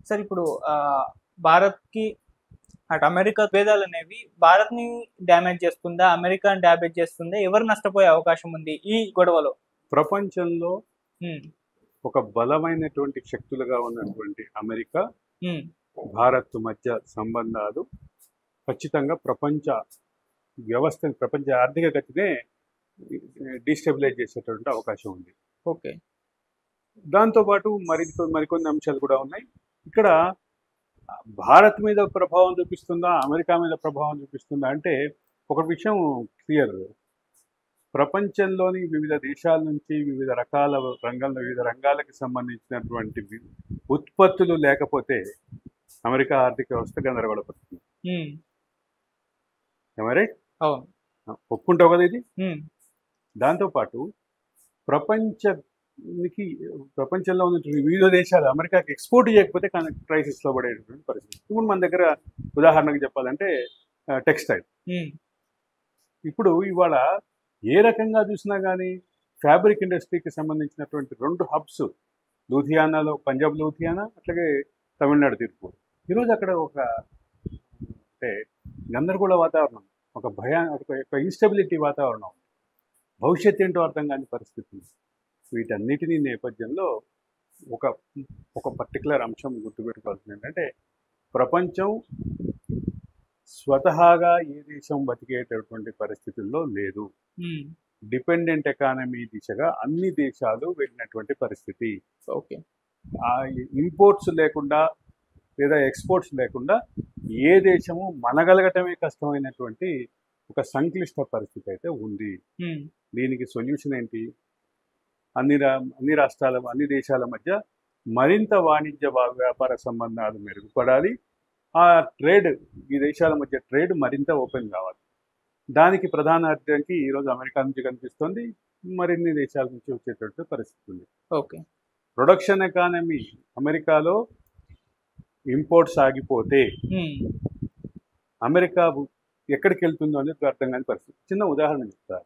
Sir ఇప్పుడు భారత్‌కి అటు అమెరికా భేదాలనేవి భారత్‌ని డ్యామేజ్ చేస్తుందా? అమెరికాని డ్యామేజ్ చేస్తుందా? ఎవరు నష్టపోయే అవకాశం ఉంది ఈ గొడవలో? ప్రపంచంలో హ్మ్. ఒక బలమైనటువంటి శక్తులుగా ఉన్నటువంటి అమెరికా, హ్మ్. భారత్ మధ్య సంబంధాలు ఖచ్చితంగా ప్రపంచ వ్యవస్థని, ప్రపంచ ఆర్థిక గతినే డీస్టెబిలైజ్ చేసేటువంటి అవకాశం ఉంది. ఓకే. దాంతోపాటు మరికొన్ని అంశాలు కూడా ఉన్నాయి. ఇక్కడ భారత్ మీద ప్రభావం చూపిస్తుందా, అమెరికా మీద ప్రభావం చూపిస్తుందా అంటే ఒక విషయం క్లియర్. ప్రపంచంలోని వివిధ దేశాల నుంచి వివిధ రంగాలకు సంబంధించినటువంటి ఉత్పత్తులు లేకపోతే అమెరికా ఆర్థిక వ్యవస్థ గందరగోళపడుతుంది. హ్మ్. రైట్? అవును. ఒప్పుకుంటావు కదా ఇది? హ్మ్. దాంతోపాటు ప్రపంచంలో ఉన్నటువంటి వివిధ దేశాలు అమెరికాకి ఎక్స్పోర్ట్ చేయకపోతే క్రైసిస్లో పడేటువంటి పరిస్థితి. ఇప్పుడు మన దగ్గర ఉదాహరణకు చెప్పాలంటే టెక్స్టైల్. హ్మ్. ఇప్పుడు ఇవాళ ఏ రకంగా చూసినా కానీ ఫ్యాబ్రిక్ ఇండస్ట్రీకి సంబంధించినటువంటి 2 హబ్స్ లూధియానాలో, పంజాబ్ లూధియానా, అట్లాగే తమిళనాడు తిరుపూర్. ఈరోజు అక్కడ ఒక అంటే గందరగోళ వాతావరణం, ఒక ఇన్స్టెబిలిటీ వాతావరణం, భవిష్యత్తు ఏంటో అర్థం కాని పరిస్థితి. వీటన్నిటినీ నేపథ్యంలో ఒక పర్టికులర్ అంశం గుర్తుపెట్టుకోవాల్సింది ఏంటంటే, ప్రపంచం స్వతహాగా ఏ దేశం బతికేటటువంటి పరిస్థితుల్లో లేదు. డిపెండెంట్ ఎకానమీ దిశగా అన్ని దేశాలు వెళ్ళినటువంటి పరిస్థితి. ఓకే. ఆ ఇంపోర్ట్స్ లేకుండా లేదా ఎక్స్పోర్ట్స్ లేకుండా ఏ దేశము మనగలగటమే కష్టమైనటువంటి ఒక సంక్లిష్ట పరిస్థితి అయితే ఉంది. దీనికి సొల్యూషన్ ఏంటి? అన్ని రాష్ట్రాల, అన్ని దేశాల మధ్య మరింత వాణిజ్య వ్యాపార సంబంధాలు మెరుగుపడాలి. ఆ ట్రేడ్, ఈ దేశాల మధ్య ట్రేడ్ మరింత ఓపెన్ కావాలి. దానికి ప్రధాన అర్థంకి ఈరోజు అమెరికా నుంచి కనిపిస్తుంది, మరిన్ని దేశాల నుంచి వచ్చేటట్టు పరిస్థితి ఉంది. ఓకే. ప్రొడక్షన్ ఎకానమీ అమెరికాలో ఇంపోర్ట్స్ ఆగిపోతే అమెరికా ఎక్కడికి వెళ్తుందో అనేది అర్థం కాని పరిస్థితి. చిన్న ఉదాహరణ చెప్తా.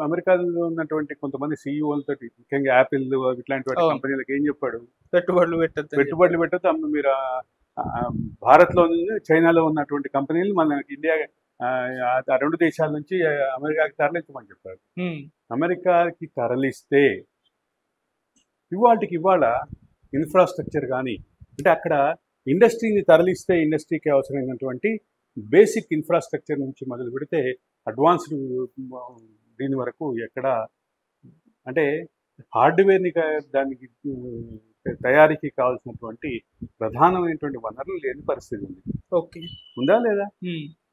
అమెరికాలో ఉన్నటువంటి కొంతమంది సీఈఓలతో, ముఖ్యంగా యాపిల్ ఇట్లాంటి వాటి కంపెనీలకు ఏం చెప్పాడు? పెట్టుబడులు పెట్టద్దు, మీరు భారత్లో నుంచి చైనాలో ఉన్నటువంటి కంపెనీలు మన ఇండియా, ఆ 2 దేశాల నుంచి అమెరికాకి తరలించమని చెప్పారు. అమెరికాకి తరలిస్తే ఇవాళ ఇన్ఫ్రాస్ట్రక్చర్ కానీ, అంటే అక్కడ ఇండస్ట్రీని తరలిస్తే ఇండస్ట్రీకి అవసరమైనటువంటి బేసిక్ ఇన్ఫ్రాస్ట్రక్చర్ నుంచి మొదలు పెడితే అడ్వాన్స్డ్ దీని వరకు ఎక్కడ, అంటే హార్డ్వేర్ని దానికి తయారీకి కావాల్సినటువంటి ప్రధానమైనటువంటి వనరులు లేని పరిస్థితి ఉంది. ఓకే. ఉందా లేదా?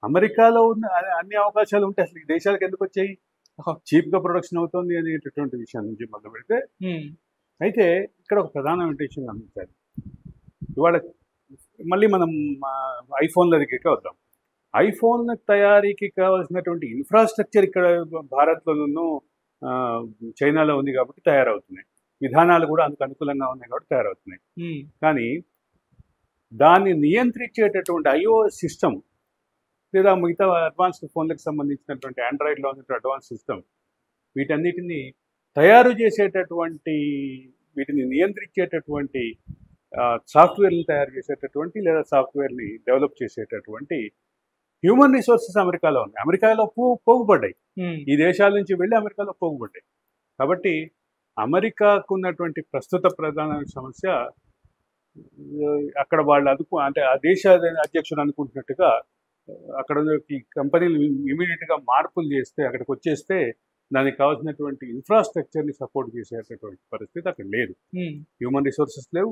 అమెరికాలో ఉన్న అన్ని అవకాశాలు ఉంటే అసలు ఈ దేశాలకు ఎందుకు వచ్చాయి? చీప్గా ప్రొడక్షన్ అవుతుంది అనేటటువంటి విషయం నుంచి మొదలు పెడితే, అయితే ఇక్కడ ఒక ప్రధానమైన విషయం గమనించాలి. ఇవాళ మళ్ళీ మనం ఐఫోన్ల దగ్గరికి వద్దాం. ఐఫోన్ తయారీకి కావాల్సినటువంటి ఇన్ఫ్రాస్ట్రక్చర్ ఇక్కడ భారత్లోనూ చైనాలో ఉంది కాబట్టి తయారవుతున్నాయి. విధానాలు కూడా అందుకు అనుకూలంగా ఉన్నాయి కాబట్టి తయారవుతున్నాయి. కానీ దాన్ని నియంత్రించేటటువంటి iOS సిస్టమ్ లేదా మిగతా అడ్వాన్స్డ్ ఫోన్లకు సంబంధించినటువంటి ఆండ్రాయిడ్లో ఉన్నటువంటి అడ్వాన్స్ సిస్టమ్, వీటన్నిటిని తయారు చేసేటటువంటి, వీటిని నియంత్రించేటటువంటి సాఫ్ట్వేర్ని తయారు చేసేటటువంటి లేదా సాఫ్ట్వేర్ని డెవలప్ చేసేటటువంటి హ్యూమన్ రిసోర్సెస్ అమెరికాలో ఉన్నాయి. అమెరికాలో పోగుపడ్డాయి. ఈ దేశాల నుంచి వెళ్ళి అమెరికాలో పోగుపడ్డాయి. కాబట్టి అమెరికాకు ఉన్నటువంటి ప్రస్తుత ప్రధాన సమస్య, అక్కడ వాళ్ళు అంటే ఆ దేశ అధ్యక్షుడు అనుకుంటున్నట్టుగా అక్కడ ఈ కంపెనీలు ఇమీడియట్గా మార్పులు చేస్తే, అక్కడికి వచ్చేస్తే దానికి కావాల్సినటువంటి ఇన్ఫ్రాస్ట్రక్చర్ని సపోర్ట్ చేసేటటువంటి పరిస్థితి అక్కడ లేదు. హ్యూమన్ రిసోర్సెస్ లేవు.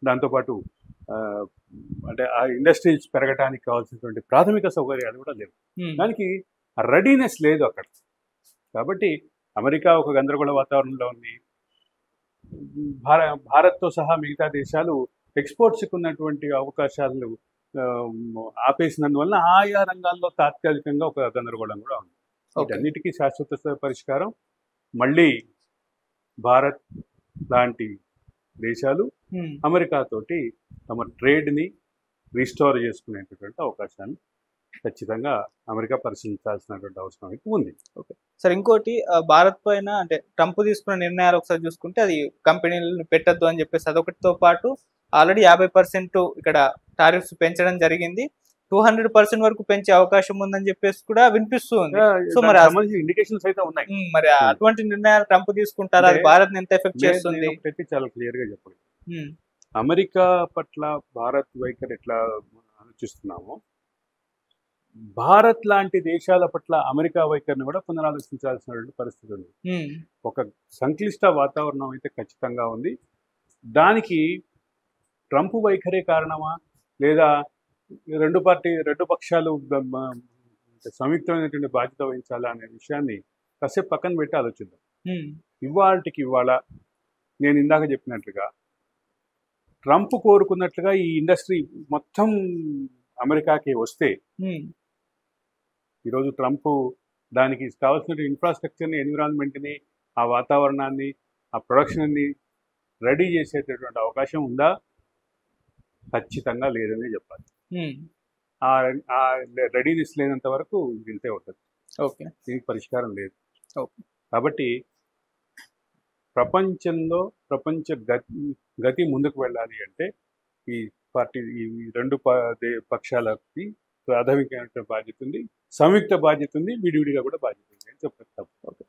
దాంతోపాటు అంటే ఆ ఇండస్ట్రీస్ పెరగడానికి కావాల్సినటువంటి ప్రాథమిక సౌకర్యాలు కూడా లేవు. దానికి రెడీనెస్ లేదు అక్కడ. కాబట్టి అమెరికా ఒక గందరగోళ వాతావరణంలో ఉంది. భారత్తో సహా మిగతా దేశాలు ఎక్స్పోర్ట్స్కి ఉన్నటువంటి అవకాశాలు ఆపేసినందువల్ల ఆయా రంగాల్లో తాత్కాలికంగా ఒక గందరగోళం కూడా ఉంది. వీటన్నిటికీ శాశ్వత పరిష్కారం మళ్ళీ భారత్ లాంటి దేశాలు అమెరికా తోటి తమ ట్రేడ్ని రీస్టోర్ చేసుకునేటటువంటి అవకాశాన్ని ఖచ్చితంగా అమెరికా పరిశీలించాల్సినటువంటి అవసరం అయితే ఉంది. సరే, ఇంకోటి భారత్ పైన అంటే ట్రంప్ తీసుకున్న నిర్ణయాలు ఒకసారి చూసుకుంటే అది కంపెనీలను పెట్టద్దు అని చెప్పేసి అదొకటితో పాటు ఆల్రెడీ 50% ఇక్కడ టారిఫ్స్ పెంచడం జరిగింది. 200% వరకు పెంచే అవకాశం ఉందని చెప్పేసి కూడా వినిపిస్తూ ఉంది. సో మరి దానికి సంబంధించిన ఇండికేషన్స్ అయితే ఉన్నాయి. మరి అటువంటి నిర్ణయాలు ట్రంప్ తీసుకుంటారా? అది భారత్ ఎంత ఎఫెక్ట్ చేస్తుంది? ఒకటైతే చాలా క్లియర్ గా చెప్పండి, ఉమ్, అమెరికా పట్ల భారత్ వైఖరి ఎట్లా ఆలోచిస్తున్నామో భారత్ లాంటి దేశాల పట్ల అమెరికా వైఖరిని కూడా పునరాలోచించాల్సినటువంటి పరిస్థితి ఉంది. ఉమ్, ఒక సంక్లిష్ట వాతావరణం అయితే ఖచ్చితంగా ఉంది. దానికి ట్రంప్ వైఖరే కారణమా, లేదా రెండు పక్షాలు సంయుక్తమైనటువంటి బాధ్యత వహించాలా అనే విషయాన్ని కాసేపు పక్కన పెట్టి ఆలోచిద్దాం. ఇవాళ నేను ఇందాక చెప్పినట్లుగా ట్రంప్ కోరుకున్నట్లుగా ఈ ఇండస్ట్రీ మొత్తం అమెరికాకి వస్తే ఈరోజు ట్రంప్ దానికి కావాల్సిన ఇన్ఫ్రాస్ట్రక్చర్ని, ఎన్విరాన్మెంట్ని, ఆ వాతావరణాన్ని, ఆ ప్రొడక్షన్ని రెడీ చేసేటటువంటి అవకాశం ఉందా? ఖచ్చితంగా లేదని చెప్పాలి. ఆ రెడీనెస్ లేనంత వరకు ఇంతే ఉంటుంది. ఓకే, దీనికి పరిష్కారం లేదు. ఓకే. కాబట్టి ప్రపంచ గతి ముందుకు వెళ్ళాలి అంటే ఈ రెండు పక్షాలకి ప్రాథమికమైన బాధ్యత ఉంది, సంయుక్త బాధ్యత ఉంది, విడివిడిగా కూడా బాధ్యత ఉంది అని చెప్పారు.